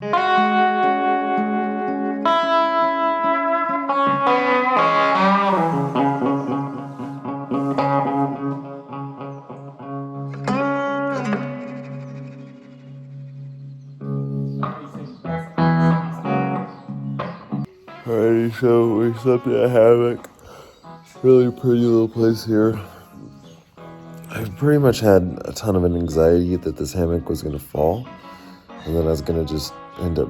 Alrighty, so we slept in a hammock. Really pretty little place here. I've pretty much had a ton of an anxiety that this hammock was gonna fall, and then I was gonna just end up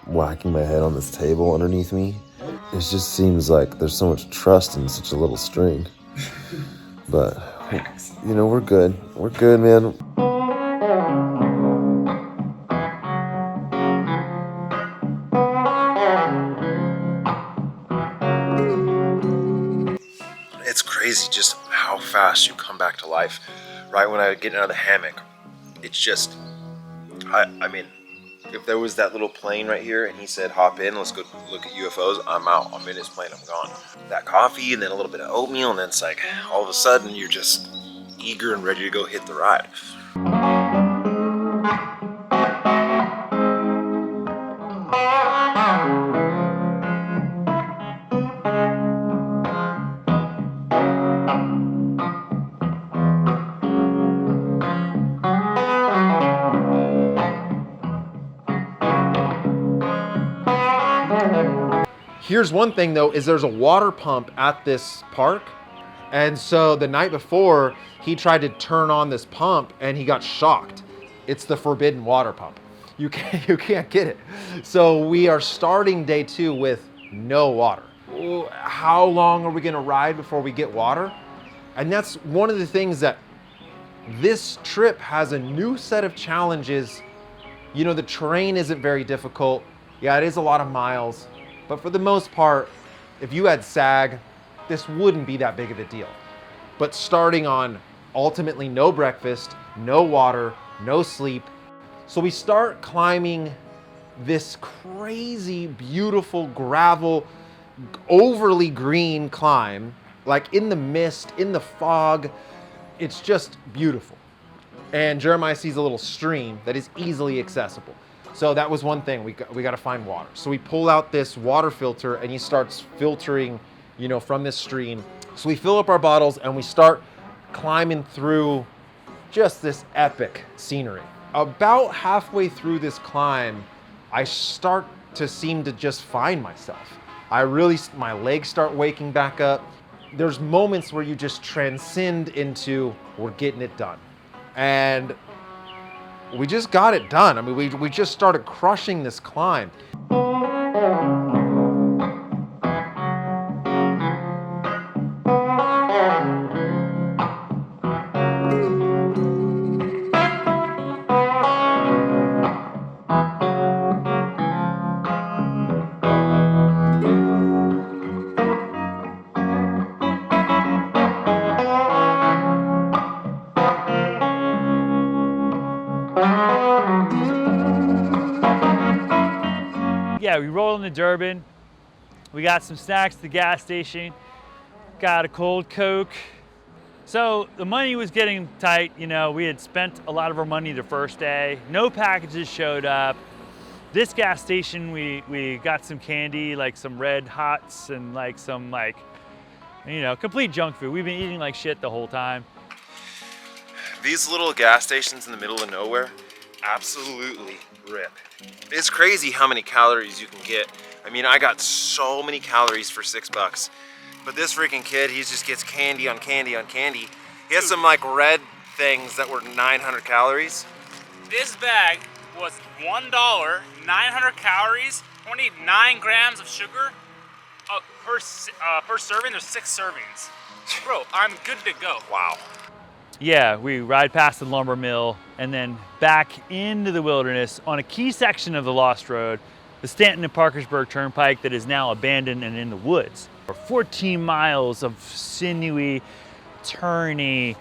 whacking my head on this table underneath me. It just seems like there's so much trust in such a little string. But, you know, we're good. We're good, man. It's crazy just how fast you come back to life. Right when I get out of the hammock, it's just, I mean, if there was that little plane right here and he said, hop in, let's go look at UFOs, I'm out. I'm in his plane, I'm gone. That coffee and then a little bit of oatmeal, and then it's like, all of a sudden, you're just eager and ready to go hit the ride. Here's one thing though, is there's a water pump at this park. And so the night before, he tried to turn on this pump and he got shocked. It's the forbidden water pump. You can't get it. So we are starting day 2 with no water. How long are we gonna ride before we get water? And that's one of the things that this trip has a new set of challenges. You know, the terrain isn't very difficult. Yeah, it is a lot of miles. But for the most part, if you had SAG, this wouldn't be that big of a deal. But starting on ultimately no breakfast, no water, no sleep. So we start climbing this crazy, beautiful gravel, overly green climb, like in the mist, in the fog. It's just beautiful. And Jeremiah sees a little stream that is easily accessible. So that was one thing, we got to find water. So we pull out this water filter and he starts filtering, you know, from this stream. So we fill up our bottles and we start climbing through just this epic scenery. About halfway through this climb, I start to seem to just find myself. My legs start waking back up. There's moments where you just transcend into, we're getting it done. And we just got it done. I mean, we just started crushing this climb. Yeah, we rolled into Durban. We got some snacks at the gas station. Got a cold Coke. So the money was getting tight. You know, we had spent a lot of our money the first day. No packages showed up. This gas station, we got some candy, like some Red Hots and like some complete junk food. We've been eating like shit the whole time. These little gas stations in the middle of nowhere, absolutely rip. It's crazy how many calories you can get. I mean, I got so many calories for $6. But this freaking kid, he just gets candy on candy on candy. He has some like red things that were 900 calories. This bag was $1, 900 calories, 29 grams of sugar. Per serving, there's 6 servings. Bro, I'm good to go. Wow. Yeah, we ride past the lumber mill and then back into the wilderness on a key section of the Lost Road, the Stanton and Parkersburg Turnpike that is now abandoned and in the woods. 14 miles of sinewy, turny,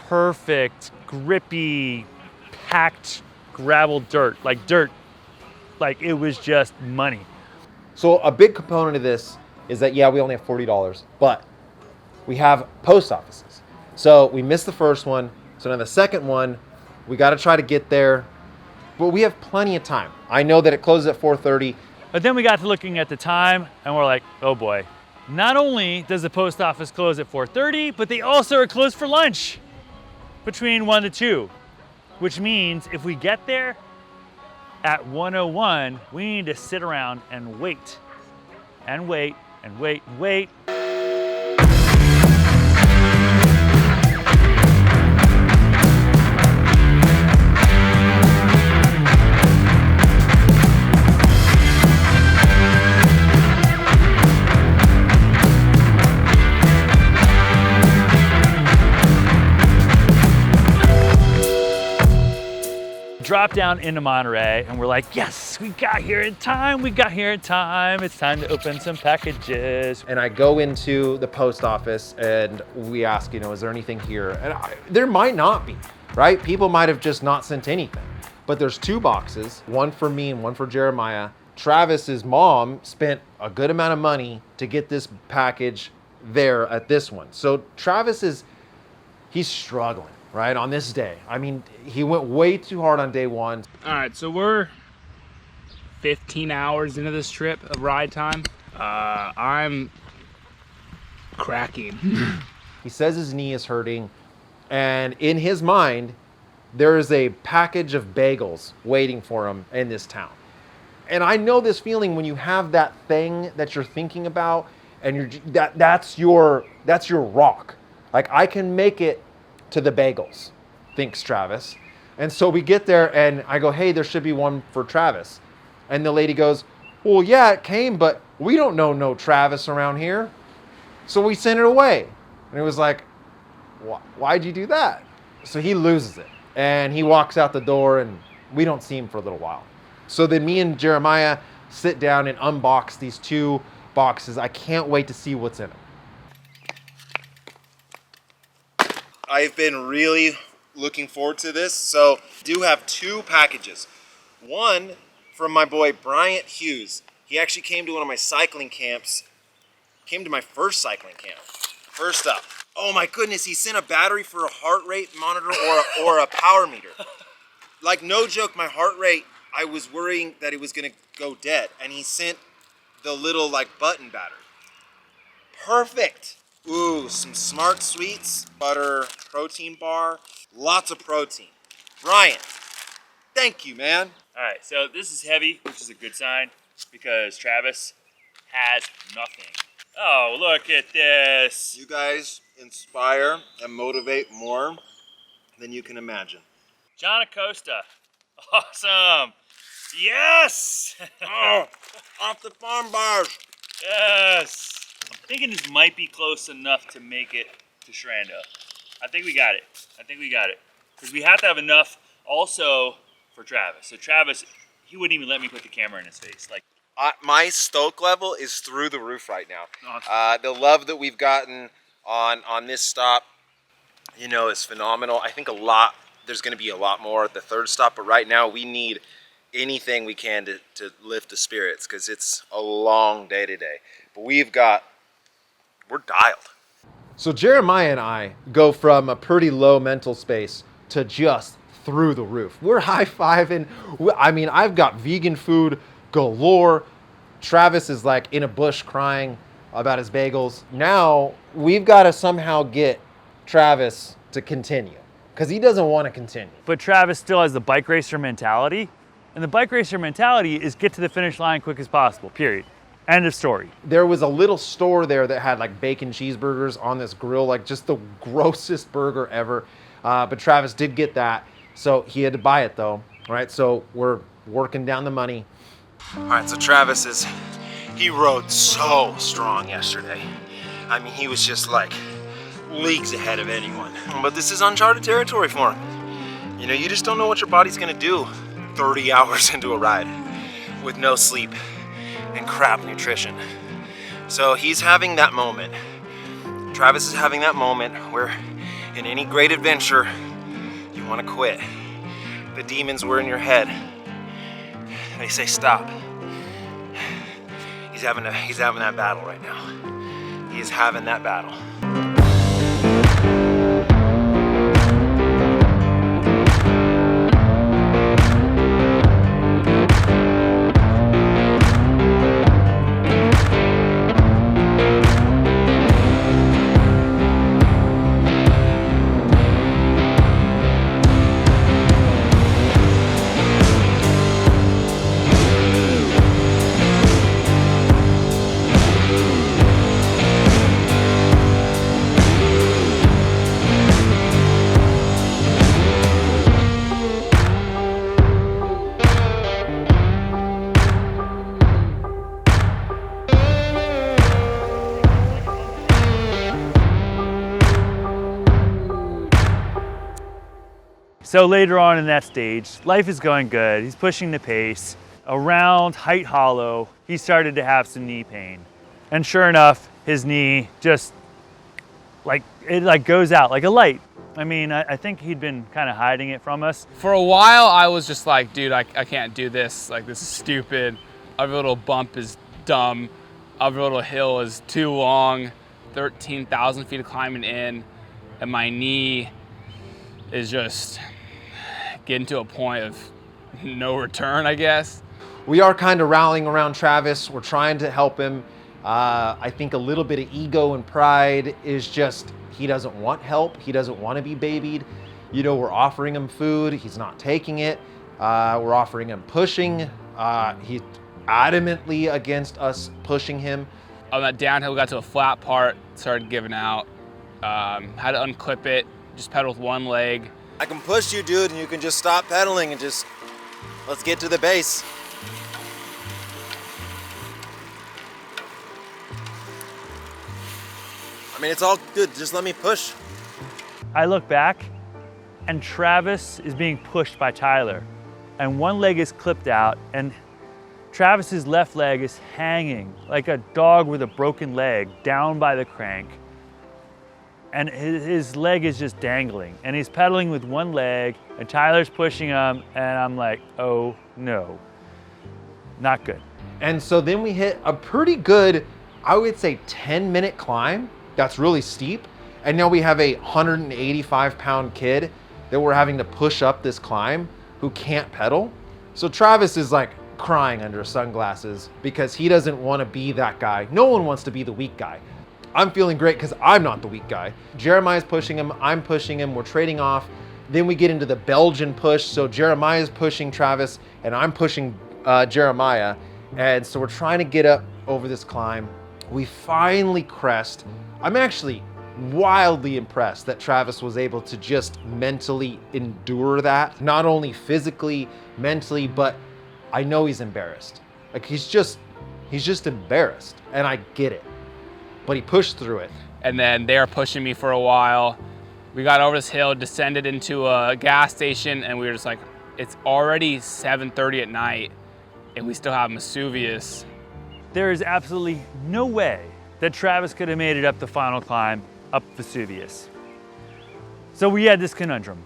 perfect, grippy, packed gravel dirt. Like it was just money. So a big component of this is that, yeah, we only have $40, but we have post offices. So we missed the first one. So now the second one, we got to try to get there but we have plenty of time. I know that it closes at 4:30. But then we got to looking at the time and we're like, oh boy. Not only does the post office close at 4:30, but they also are closed for lunch between 1 to 2, which means if we get there at 1:01, we need to sit around and wait and wait and wait and wait. Drop down into Monterey and we're like, yes, we got here in time. We got here in time. It's time to open some packages. And I go into the post office and we ask, is there anything here? And there might not be, right? People might have just not sent anything. But there's 2 boxes, one for me and one for Jeremiah. Travis's mom spent a good amount of money to get this package there at this one. So Travis he's struggling. Right, on this day. I mean, he went way too hard on day 1. All right, so we're 15 hours into this trip of ride time. I'm cracking. He says his knee is hurting, and in his mind, there is a package of bagels waiting for him in this town. And I know this feeling when you have that thing that you're thinking about, and that's your rock. Like, I can make it to the bagels, thinks Travis. And so we get there and I go, hey, there should be one for Travis. And the lady goes, well, yeah, it came, but we don't know no Travis around here. So we sent it away. And it was like, why'd you do that? So he loses it and he walks out the door and we don't see him for a little while. So then me and Jeremiah sit down and unbox these 2 boxes. I can't wait to see what's in them. I've been really looking forward to this. So I do have 2 packages. One from my boy Bryant Hughes. He actually came to one of my cycling camps. Came to my first cycling camp. First up, oh my goodness, he sent a battery for a heart rate monitor or a power meter. Like, no joke, my heart rate, I was worrying that it was gonna go dead. And he sent the little button battery. Perfect. Ooh, some Smart Sweets, butter, protein bar, lots of protein. Brian, thank you, man. All right, so this is heavy, which is a good sign because Travis has nothing. Oh, look at this. You guys inspire and motivate more than you can imagine. John Acosta. Awesome. Yes. Oh, off the farm bars. Yes. I'm thinking this might be close enough to make it to Shrando. I think we got it. Because we have to have enough also for Travis. So Travis, he wouldn't even let me put the camera in his face. My stoke level is through the roof right now. Awesome. The love that we've gotten on this stop, is phenomenal. I think there's going to be a lot more at the 3rd stop, but right now we need anything we can to lift the spirits because it's a long day today. But we're dialed. So Jeremiah and I go from a pretty low mental space to just through the roof. We're high-fiving. I mean, I've got vegan food galore. Travis is in a bush crying about his bagels. Now we've got to somehow get Travis to continue because he doesn't want to continue. But Travis still has the bike racer mentality. And the bike racer mentality is get to the finish line quick as possible, period. End of story. There was a little store there that had bacon cheeseburgers on this grill, just the grossest burger ever. But Travis did get that, so he had to buy it though. All right, so we're working down the money. All right, so Travis he rode so strong yesterday. I mean, he was just leagues ahead of anyone. But this is uncharted territory for him. You just don't know what your body's gonna do 30 hours into a ride with no sleep and crap nutrition. So he's having that moment. Travis is having that moment where in any great adventure, you want to quit. The demons were in your head. They say stop. He's having that battle right now. He is having that battle. So later on in that stage, life is going good. He's pushing the pace. Around Height Hollow, he started to have some knee pain. And sure enough, his knee just it goes out like a light. I mean, I think he'd been kind of hiding it from us. For a while, I was just like, dude, I can't do this. Like, this is stupid. Every little bump is dumb. Every little hill is too long. 13,000 feet of climbing in, and my knee is just getting to a point of no return, I guess. We are kind of rallying around Travis. We're trying to help him. I think a little bit of ego and pride is just, he doesn't want help. He doesn't want to be babied. You know, we're offering him food. He's not taking it. We're offering him pushing. He's adamantly against us pushing him. On that downhill, we got to a flat part, started giving out. Had to unclip it, just pedal with one leg. I can push you, dude, and you can just stop pedaling and just, let's get to the base. I mean, it's all good, just let me push. I look back, and Travis is being pushed by Tyler, and one leg is clipped out, and Travis's left leg is hanging like a dog with a broken leg down by the crank, and his leg is just dangling, and he's pedaling with one leg, and Tyler's pushing him, and I'm like, oh no, not good. And so then we hit a pretty good, I would say 10-minute climb. That's really steep. And now we have a 185-pound kid that we're having to push up this climb who can't pedal. So Travis is like crying under sunglasses because he doesn't want to be that guy. No one wants to be the weak guy. I'm feeling great because I'm not the weak guy. Jeremiah's pushing him, I'm pushing him, we're trading off. Then we get into the Belgian push. So Jeremiah's pushing Travis and I'm pushing Jeremiah. And so we're trying to get up over this climb. We finally crest. I'm actually wildly impressed that Travis was able to just mentally endure that. Not only physically, mentally, but I know he's embarrassed. Like he's just embarrassed, and I get it. But he pushed through it. And then they were pushing me for a while. We got over this hill, descended into a gas station, and we were just like, it's already 7:30 at night, and we still have Vesuvius. There is absolutely no way that Travis could have made it up the final climb up Vesuvius. So we had this conundrum.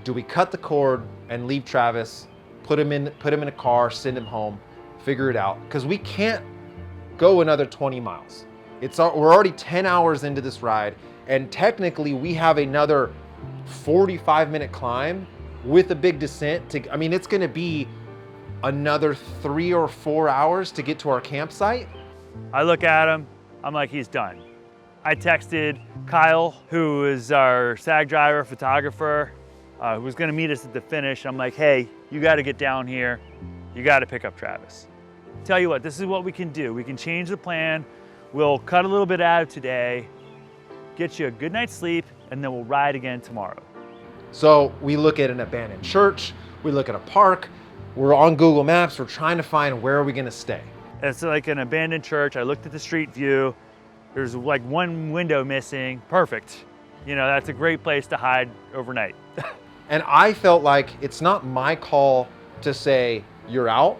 Do we cut the cord and leave Travis, put him in a car, send him home, figure it out? Because we can't go another 20 miles. We're already 10 hours into this ride, and technically we have another 45-minute climb with a big descent. I mean, it's gonna be another 3 or 4 hours to get to our campsite. I look at him, I'm like, he's done. I texted Kyle, who is our SAG driver, photographer, who was gonna meet us at the finish. I'm like, hey, you gotta get down here. You gotta pick up Travis. Tell you what, this is what we can do. We can change the plan. We'll cut a little bit out of today, get you a good night's sleep, and then we'll ride again tomorrow. So we look at an abandoned church, we look at a park, we're on Google Maps, we're trying to find where are we gonna stay. It's like an abandoned church. I looked at the street view. There's like one window missing. Perfect. You know, that's a great place to hide overnight. And I felt like it's not my call to say, you're out.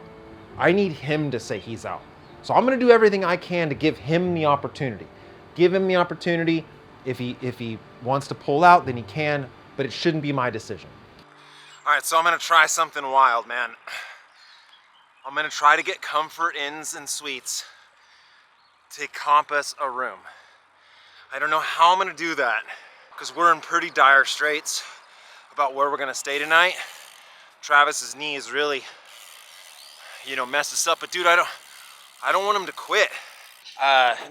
I need him to say he's out. So I'm gonna do everything I can to give him the opportunity. Give him the opportunity. If he wants to pull out, then he can, but it shouldn't be my decision. All right, so I'm gonna try something wild, man. I'm gonna try to get Comfort Inns and Suites to compass a room. I don't know how I'm gonna do that because we're in pretty dire straits about where we're gonna stay tonight. Travis's knee is really, messed us up, but dude, I don't want him to quit.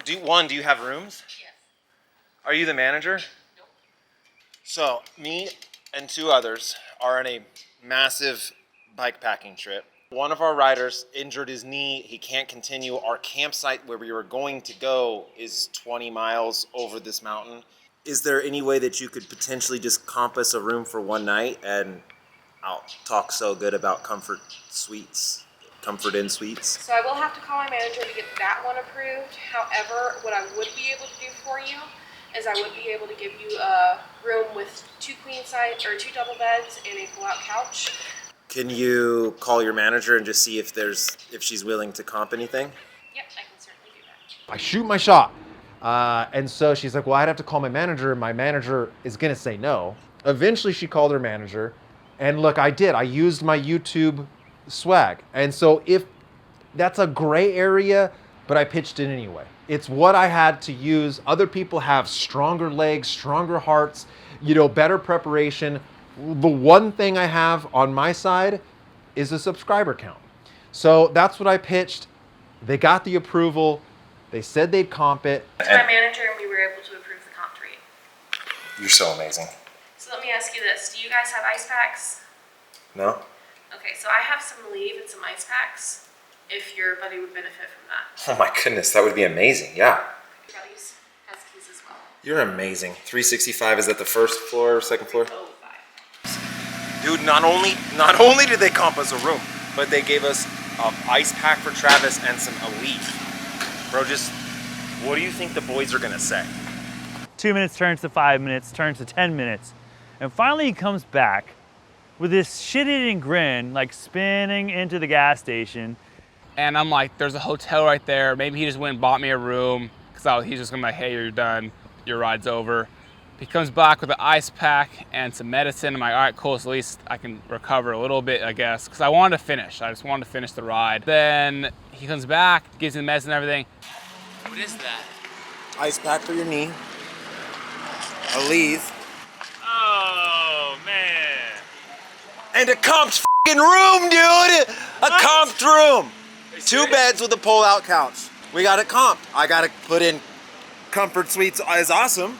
Do you have rooms? Yes. Are you the manager? Nope. So me and 2 others are on a massive bike packing trip. One of our riders injured his knee. He can't continue. Our campsite where we were going to go is 20 miles over this mountain. Is there any way that you could potentially just compass a room for one night? And I'll talk so good about Comfort Inn Suites. So I will have to call my manager to get that one approved. However, what I would be able to do for you is I would be able to give you a room with 2 queen size or 2 double beds and a pull-out couch. Can you call your manager and just see if she's willing to comp anything? Yep, I can certainly do that. I shoot my shot. And so she's like, well, I'd have to call my manager, and my manager is going to say no. Eventually, she called her manager. And look, I did. I used my YouTube swag. And so if that's a gray area, but I pitched it anyway. It's what I had to use. Other people have stronger legs, stronger hearts, better preparation. The one thing I have on my side is a subscriber count. So that's what I pitched. They got the approval. They said they'd comp it. To my manager, and we were able to approve the comp rate. You're so amazing. So let me ask you this. Do you guys have ice packs? No? Okay, so I have some Leave and some ice packs, if your buddy would benefit from that. Oh my goodness, that would be amazing, yeah. Your buddy's has keys as well. You're amazing. 365, is that the first floor or second floor? Oh, 5. Dude, not only did they comp us a room, but they gave us an ice pack for Travis and some Elite. Bro, just, what do you think the boys are gonna say? 2 minutes turns to 5 minutes, turns to 10 minutes. And finally he comes back with this shit-eating grin, like spinning into the gas station. And I'm like, there's a hotel right there. Maybe he just went and bought me a room, because he's just gonna be like, hey, you're done, your ride's over. He comes back with an ice pack and some medicine. I'm like, all right, cool, so at least I can recover a little bit, I guess, because I wanted to finish. I just wanted to finish the ride. Then he comes back, gives me the medicine and everything. What is that? Ice pack for your knee. Elite. Oh, man. And a comped f***ing room, dude! A comped room! 2 beds with a pull-out couch. We got it comped. I got to put in Comfort Suites is awesome.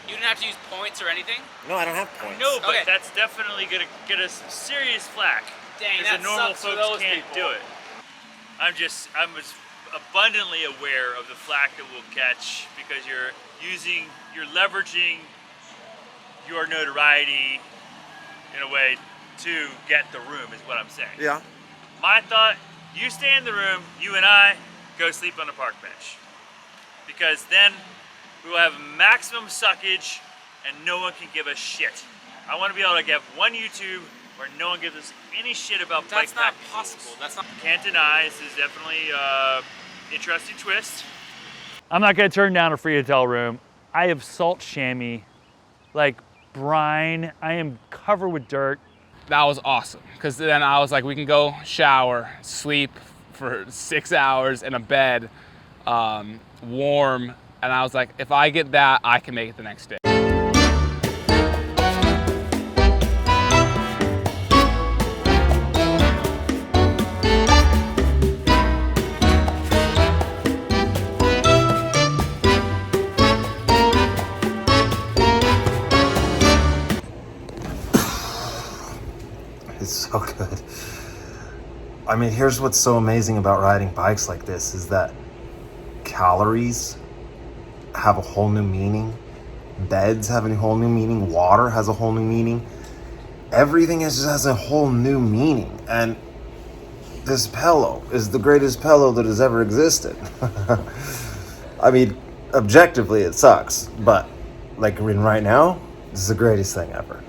You didn't have to use points or anything? No, I don't have points. No, but Okay. that's definitely gonna get us some serious flack. Dang, because that the normal sucks for folks those can't people. do it. I'm abundantly aware of the flack that we'll catch because you're leveraging your notoriety in a way to get the room is what I'm saying. Yeah. My thought, you stay in the room, you and I go sleep on the park bench. Because then we will have maximum suckage and no one can give us shit. I want to be able to get one YouTube where no one gives us any shit about bike That's not packing possible. rules. That's not. Can't deny, this is definitely an interesting twist. I'm not gonna turn down a free hotel room. I have salt chamois, like brine. I am covered with dirt. That was awesome, because then I was like, we can go shower, sleep for 6 hours in a bed, warm, and I was like, if I get that, I can make it the next day. It's so good. I mean, here's what's so amazing about riding bikes like this is that calories have a whole new meaning. Beds have a whole new meaning. Water has a whole new meaning. Everything just has a whole new meaning. And this pillow is the greatest pillow that has ever existed. I mean, objectively it sucks, but like right now, this is the greatest thing ever.